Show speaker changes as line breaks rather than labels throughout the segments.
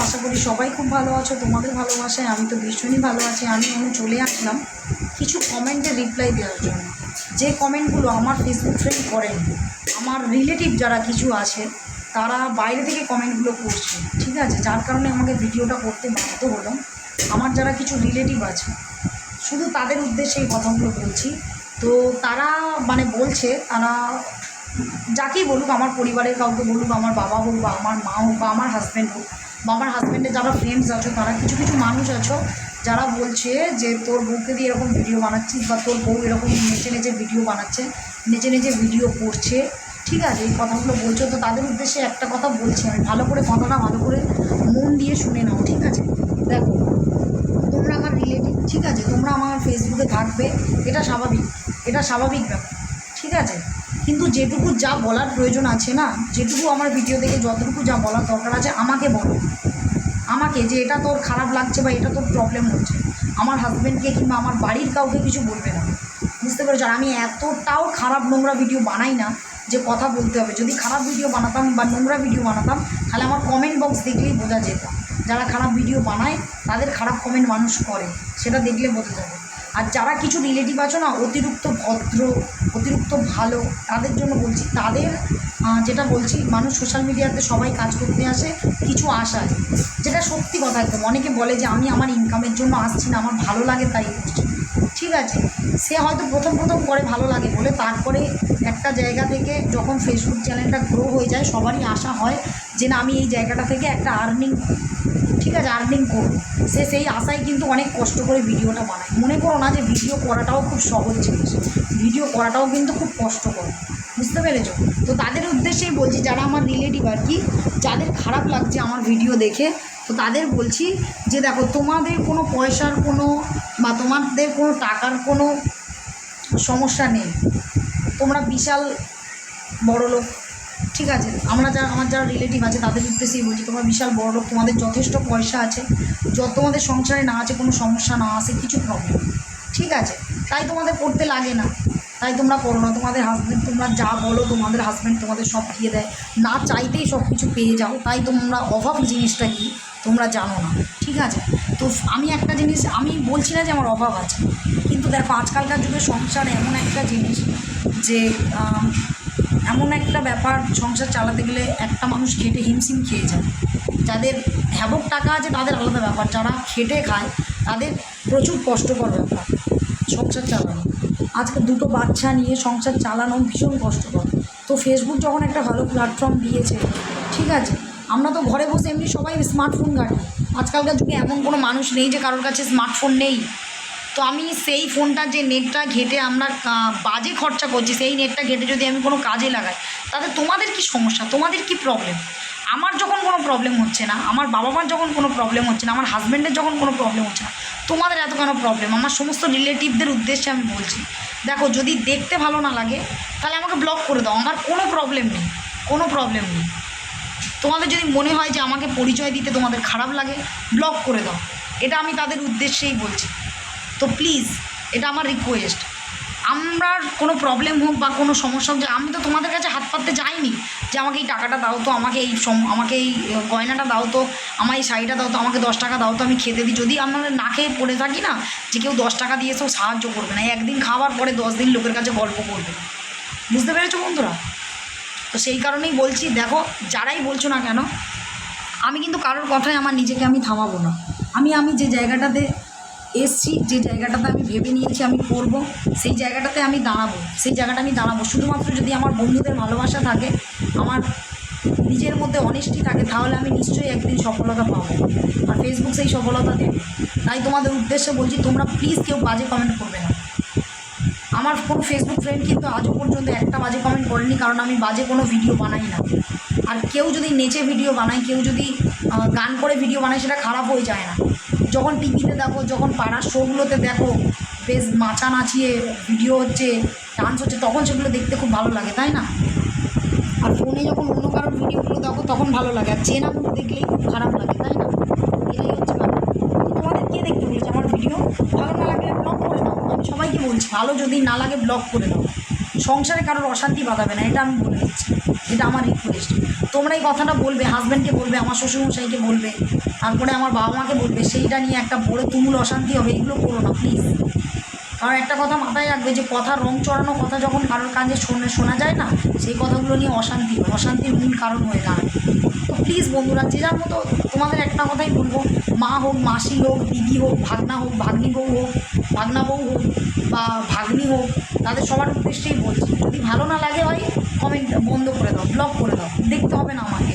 আশা করি সবাই খুব ভালো আছো। তোমাদের ভালোবাসায় আমি তো ভীষণই ভালো আছি। আমি চলে আসলাম কিছু কমেন্টের রিপ্লাই দেওয়ার জন্য, যে কমেন্টগুলো আমার ফেসবুক ফ্রেন্ড করেন, আমার রিলেটিভ যারা কিছু আছে তারা বাইরে থেকে কমেন্টগুলো করছে, ঠিক আছে, যার কারণে আমাকে ভিডিওটা করতে বাধ্য হলাম। আমার যারা কিছু রিলেটিভ আছে শুধু তাদের উদ্দেশ্যে এই কথাগুলো বলছি। তো তারা বলছে, তারা যাকেই বলুক, আমার পরিবারের কাউকে বলুক, আমার বাবা হোক বা আমার মা হোক বা আমার হাজব্যান্ড হোক বা আমার হাজব্যান্ডের যারা ফ্রেন্ডস আছো, তারা কিছু কিছু মানুষ আছো যারা বলছে যে তোর বউকে দিয়ে এরকম ভিডিও বানাচ্ছিস বা তোর বউ এরকম নেচে নেচে ভিডিও বানাচ্ছে, নেচে নেচে ভিডিও করছে, ঠিক আছে, এই কথাগুলো বলছো। তো তাদের উদ্দেশ্যে একটা কথা বলছি, আমি ভালো করে কথাটা ভালো করে মন দিয়ে শুনে নাও, ঠিক আছে। দেখো, তোমরা আমার রিলেটিভ, ঠিক আছে, তোমরা আমার ফেসবুকে থাকবে, এটা স্বাভাবিক ব্যাপার, ঠিক আছে। কিন্তু যেটুকু যা বলার প্রয়োজন আছে না, যেটুকু আমার ভিডিও দেখে যতটুকু যা বলার দরকার আছে আমাকে বলো, আমাকে, যে এটা তোর খারাপ লাগছে বা এটা তোর প্রবলেম হচ্ছে। আমার হাজব্যান্ডকে কিংবা আমার বাড়ির কাউকে কিছু বলবে না, বুঝতে পেরেছো। আর আমি এতটাও খারাপ নোংরা ভিডিও বানাই না যে কথা বলতে হবে। যদি খারাপ ভিডিও বানাতাম বা নোংরা ভিডিও বানাতাম তাহলে আমার কমেন্ট বক্স দেখলেই বোঝা যেত। যারা খারাপ ভিডিও বানায় তাদের খারাপ কমেন্ট মানুষ করে, সেটা দেখলে বোঝা যাবে। আর যারা কিছু রিলেটিভ আছো না, অতিরিক্ত ভদ্র, অতিরিক্ত ভালো, তাদের জন্য বলছি, তাদের যেটা বলছি, মানুষ সোশ্যাল মিডিয়াতে সবাই কাজ করতে আসে কিছু আশায়, যেটা সত্যি কথা। একদম অনেকে বলে যে আমি আমার ইনকামের জন্য আসছি না, আমার ভালো লাগে তাই করছি, ঠিক আছে। সে হয়তো প্রথম করে ভালো লাগে বলে, তারপরে একটা জায়গা থেকে যখন ফেসবুক চ্যানেলটা গ্রো হয়ে যায়, সবারই আশা হয় যে না, আমি এই জায়গাটা থেকে একটা আর্নিং, ঠিক আছে, আর্নিং করবো। সে সেই আশায় কিন্তু অনেক কষ্ট করে ভিডিওটা বানায়। মনে করো না যে ভিডিও করাটাও খুব সহজ জিনিস, ভিডিও করাটাও কিন্তু খুব কষ্টকর, বুঝতে পেরেছো। তো তাদের উদ্দেশ্যেই বলছি, যারা আমার রিলেটিভ আর কি, যাদের খারাপ লাগছে আমার ভিডিও দেখে, তো তাদের বলছি যে দেখো, তোমাদের কোনো পয়সার কোনো বা তোমাদের কোনো টাকার কোনো সমস্যা নেই, তোমরা বিশাল বড়লোক, ঠিক আছে। আমার যারা রিলেটিভ আছে তাদের উদ্দেশ্যেই বলছি, তোমরা বিশাল বড়লোক, তোমাদের যথেষ্ট পয়সা আছে, তোমাদের সংসারে না আছে কোনো সমস্যা, না আসে কিছু প্রবলেম, ঠিক আছে, তাই তোমাদের করতে লাগে না, তাই তোমরা করো না। তোমাদের হাজব্যান্ড, তোমরা যা বলো তোমাদের হাজব্যান্ড তোমাদের সব দিয়ে দেয়, না চাইতেই সব কিছু পেয়ে যাও, তাই তোমরা অভাব জিনিসটা কি তোমরা জানো না, ঠিক আছে। তো আমি একটা জিনিস, আমি বলছি না যে আমার অভাব আছে, কিন্তু দেখো আজকালকার যুগে সংসার এমন একটা জিনিস যে এমন একটা ব্যাপার, সংসার চালাতে গেলে একটা মানুষ খেটে হিমশিম খেয়ে যায়। যাদের হ্যাবক টাকা আছে তাদের আলাদা ব্যাপার, যারা খেটে খায় তাদের প্রচুর কষ্টকর ব্যাপার সংসার চালানো। আজকে দুটো বাচ্চা নিয়ে সংসার চালানো ভীষণ কষ্টকর। তো ফেসবুক যখন একটা ভালো প্ল্যাটফর্ম দিয়েছে, ঠিক আছে, আমরা তো ঘরে বসে এমনি সবাই স্মার্টফোন ঘাঁটি। আজকালকার যুগে এমন কোনো মানুষ নেই যে কারোর কাছে স্মার্টফোন নেই। তো আমি সেই ফোনটা, যে নেটটা ঘেঁটে আমরা বাজে খরচা করছি, সেই নেটটা ঘেঁটে যদি আমি কোনো কাজে লাগাই, তাতে তোমাদের কি সমস্যা, তোমাদের কি প্রবলেম? আমার যখন কোনো প্রবলেম হচ্ছে না, আমার বাবা মার যখন কোনো প্রবলেম হচ্ছে না, আমার হাজব্যান্ডের যখন কোনো প্রবলেম হচ্ছে না, তোমাদের এত কেন প্রবলেম? আমার সমস্ত রিলেটিভদের উদ্দেশ্যে আমি বলছি, দেখো, যদি দেখতে ভালো না লাগে তাহলে আমাকে ব্লক করে দাও, আমার কোনো প্রবলেম নেই, কোনো প্রবলেম নেই। তোমাদের যদি মনে হয় যে আমাকে পরিচয় দিতে তোমাদের খারাপ লাগে, ব্লক করে দাও, এটা আমি তাদের উদ্দেশ্যেই বলছি। তো প্লিজ, এটা আমার রিকোয়েস্ট। আমরা কোনো প্রবলেম হোক বা কোনো সমস্যা হোক, যে আমি তো তোমাদের কাছে হাত পাততে যাইনি যে আমাকে এই টাকাটা দাও তো, আমাকে এই গয়নাটা দাও তো, আমার এই শাড়িটা দাও তো, আমাকে 10 টাকা দাও তো, আমি খেতে দিই। যদি আমরা না খেয়ে পড়ে থাকি না, যে কেউ 10 টাকা দিয়ে এসেও সাহায্য করবে না, একদিন খাওয়ার পরে 10 দিন লোকের কাছে গল্প করবে, বুঝতে পেরেছো বন্ধুরা? তো সেই কারণেই বলছি, দেখো, যারাই বলছো না কেন, আমি কিন্তু কারোর কথায় আমার নিজেকে আমি থামাবো না। আমি যে জায়গাটাতে এসছি, যে জায়গাটাতে আমি ভেবে নিয়েছি আমি করব, সেই জায়গাটাতে আমি দাঁড়াবো, শুধুমাত্র যদি আমার বন্ধুদের ভালোবাসা থাকে, আমার নিজের মধ্যে অনেস্টি থাকে, তাহলে আমি নিশ্চয়ই একদিন সফলতা পাবো, আর ফেসবুক সেই সফলতা দেবে। তাই তোমাদের উদ্দেশ্যে বলছি, তোমরা প্লিজ কেউ বাজে কমেন্ট করবে না। আমার কোনো ফেসবুক ফ্রেন্ড কিন্তু আজও পর্যন্ত একটা বাজে কমেন্ট করেনি, কারণ আমি বাজে কোনো ভিডিও বানাই না। আর কেউ যদি নেচে ভিডিও বানায়, কেউ যদি গান করে ভিডিও বানায়, সেটা খারাপ হয়ে যায় না। যখন টিভিতে দেখো, যখন পাড়ার শোগুলোতে দেখো বেশ মাচা নাচিয়ে ভিডিও হচ্ছে, ডান্স হচ্ছে, তখন সেগুলো দেখতে খুব ভালো লাগে, তাই না? আর ফোনে যখন অন্য কারোর ভিডিওগুলো দেখো তখন ভালো লাগে, আর চেনা মুখ দেখলেই খুব খারাপ লাগে, তাই না? এটাই হচ্ছে ব্যাপার। তোমাদের কে দেখতে বলেছে আমার ভিডিও? ভালো না লাগলে ব্লক করে দাও। আমি সবাইকে বলছি, ভালো যদি না লাগে ব্লক করে দাও, সংসারে কারোর অশান্তি বাঁধাবে না, এটা আমি বলে দিচ্ছি। এটা আমার রিকোয়েস্ট। তোমরা এই কথাটা বলবে, হাজব্যান্ডকে বলবে, আমার শ্বশুরমশাইকে বলবে, তারপরে আমার বাবা মাকে বলবে, সেইটা নিয়ে একটা বড় তুমুল অশান্তি হবে। এগুলো করো না প্লিজ। কারণ একটা কথা মাথায় রাখবে যে কথা, রং চড়ানো কথা যখন কারোর কাজে শোনা যায় না, সেই কথাগুলো নিয়ে অশান্তি হয়, অশান্তির মূল কারণ হয়ে দাঁড়ায়। তো প্লিজ বন্ধুরা, যে যার মতো, তোমাদের একটা কথাই বলবো, মা হোক, মাসি হোক, দিদি হোক, ভাগনা হোক, ভাগ্নি বউ হোক, ভাগনা বউ হোক বা ভাগ্নি হোক, তাদের সবার উদ্দেশ্যেই বলছি, যদি ভালো না লাগে ভাই কমেন্ট বন্ধ করে দাও, ব্লক করে দাও, দেখতে হবে না আমাকে।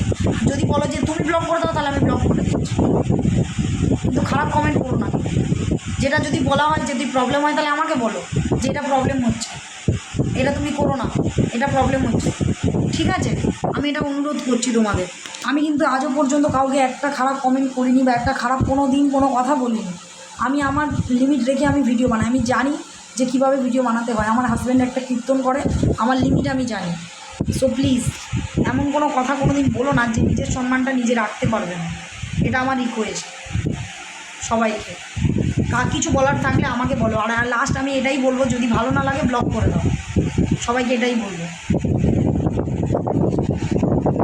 যদি বলো যে তুমি ব্লক করে দাও, তাহলে আমি ব্লক করে দিচ্ছি, কিন্তু খারাপ কমেন্ট করো না। যেটা যদি বলা হয়, যদি প্রবলেম হয়, তাহলে আমাকে বলো যে এটা প্রবলেম হচ্ছে, এটা তুমি করো না, এটা প্রবলেম হচ্ছে, ঠিক আছে? আমি এটা অনুরোধ করছি তোমাদের। আমি কিন্তু আজও পর্যন্ত কাউকে একটা খারাপ কমেন্ট করিনি বা একটা খারাপ কোনো দিন কোনো কথা বলিনি। আমি আমার লিমিট রেখে আমি ভিডিও বানাই। আমি জানি যে কীভাবে ভিডিও বানাতে হয়। আমার হাজব্যান্ড একটা কীর্তন করে, আমার লিমিট আমি জানি। সো প্লিজ এমন কোনো কথা কোনো দিন বলো না যে নিজের সম্মানটা নিজে রাখতে পারবে না। এটা আমার রিকোয়েস্ট সবাইকে। কিছু বলার থাকলে আমাকে বলো। আর লাস্ট আমি এটাই বলবো, যদি ভালো না লাগে ব্লক করে দাও, সবাইকে এটাই বলবো।